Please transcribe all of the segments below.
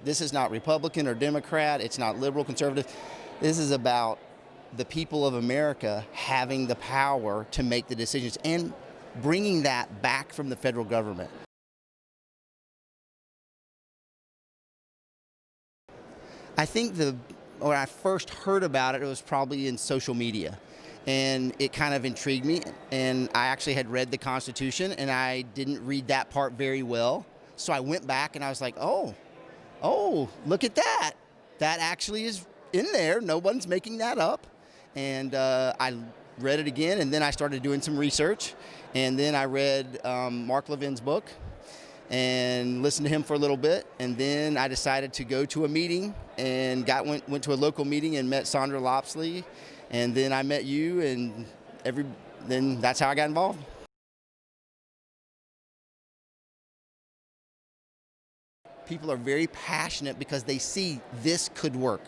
This is not Republican or Democrat. It's not liberal, conservative. This is about the people of America having the power to make the decisions and bringing that back from the federal government. I think when I first heard about it, it was probably in social media. And it kind of intrigued me. And I actually had read the Constitution, and I didn't read that part very well. So I went back and I was like, oh, look at that. That actually is in there. No one's making that up. And I read it again, and then I started doing some research. And then I read Mark Levin's book and listened to him for a little bit. And then I decided to go to a meeting and went to a local meeting and met Sandra Lopsley. And then I met you, and then that's how I got involved. People are very passionate because they see this could work.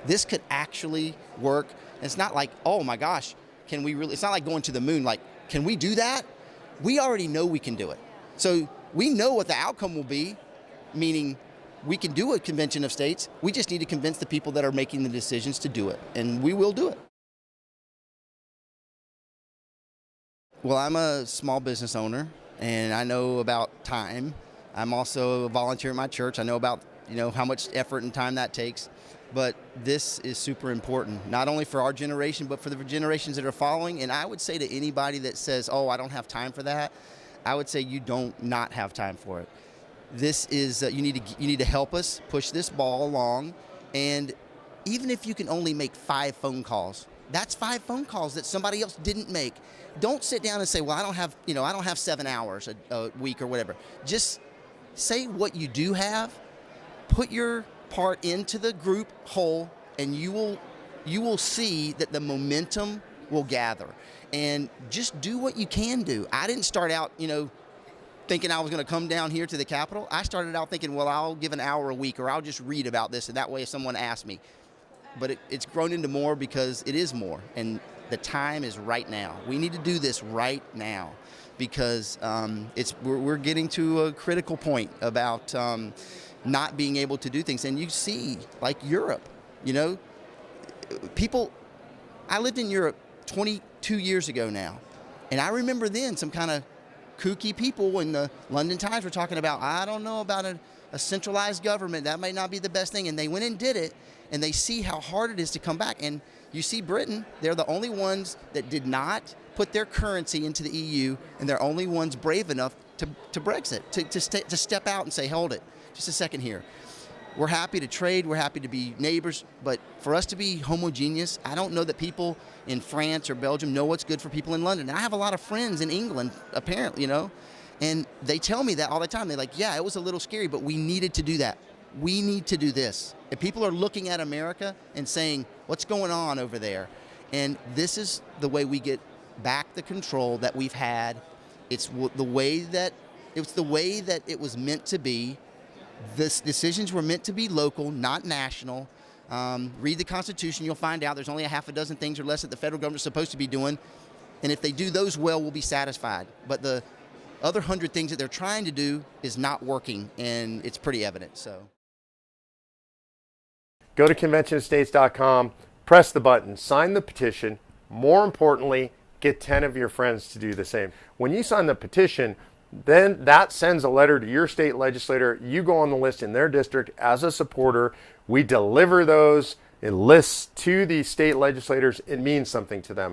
This could actually work. And it's not like, oh my gosh, can we really? It's not like going to the moon. Like, can we do that? We already know we can do it. So we know what the outcome will be, meaning we can do a convention of states. We just need to convince the people that are making the decisions to do it, and we will do it. Well, I'm a small business owner, and I know about time. I'm also a volunteer at my church. I know about how much effort and time that takes. But this is super important, not only for our generation, but for the generations that are following. And I would say to anybody that says, oh, I don't have time for that, I would say you don't not have time for it. This is, you need to help us push this ball along. And even if you can only make 5 phone calls, that's 5 phone calls that somebody else didn't make. Don't sit down and say, well, I don't have 7 hours a week or whatever. Just say what you do have, put your part into the group whole, and you will see that the momentum will gather. And just do what you can do. I didn't start out, thinking I was going to come down here to the Capitol. I started out thinking, well, I'll give an hour a week, or I'll just read about this, and that way if someone asks me. But it's grown into more because it is more, and the time is right now. We need to do this right now because we're getting to a critical point about not being able to do things. And you see, like Europe, people, I lived in Europe 22 years ago now, and I remember then some kind of kooky people when the London Times were talking about, I don't know about a centralized government, that might not be the best thing, and they went and did it, and they see how hard it is to come back. And you see Britain, they're the only ones that did not put their currency into the EU, and they're only ones brave enough to Brexit, to step out and say, hold it, just a second here. We're happy to trade, we're happy to be neighbors, but for us to be homogeneous, I don't know that people in France or Belgium know what's good for people in London. And I have a lot of friends in England, apparently, and they tell me that all the time. They're like, yeah, it was a little scary, but we needed to do that. We need to do this. And people are looking at America and saying, what's going on over there? And this is the way we get back the control that we've had. It's the way that it was meant to be. This decisions were meant to be local, not national. Read the Constitution, you'll find out there's only a half a dozen things or less that the federal government's supposed to be doing. And if they do those well, we'll be satisfied. But the other 100 things that they're trying to do is not working, and it's pretty evident. So go to conventionofstates.com, press the button, sign the petition. More importantly, get 10 of your friends to do the same. When you sign the petition, then that sends a letter to your state legislator. You go on the list in their district as a supporter. We deliver those lists to the state legislators. It means something to them.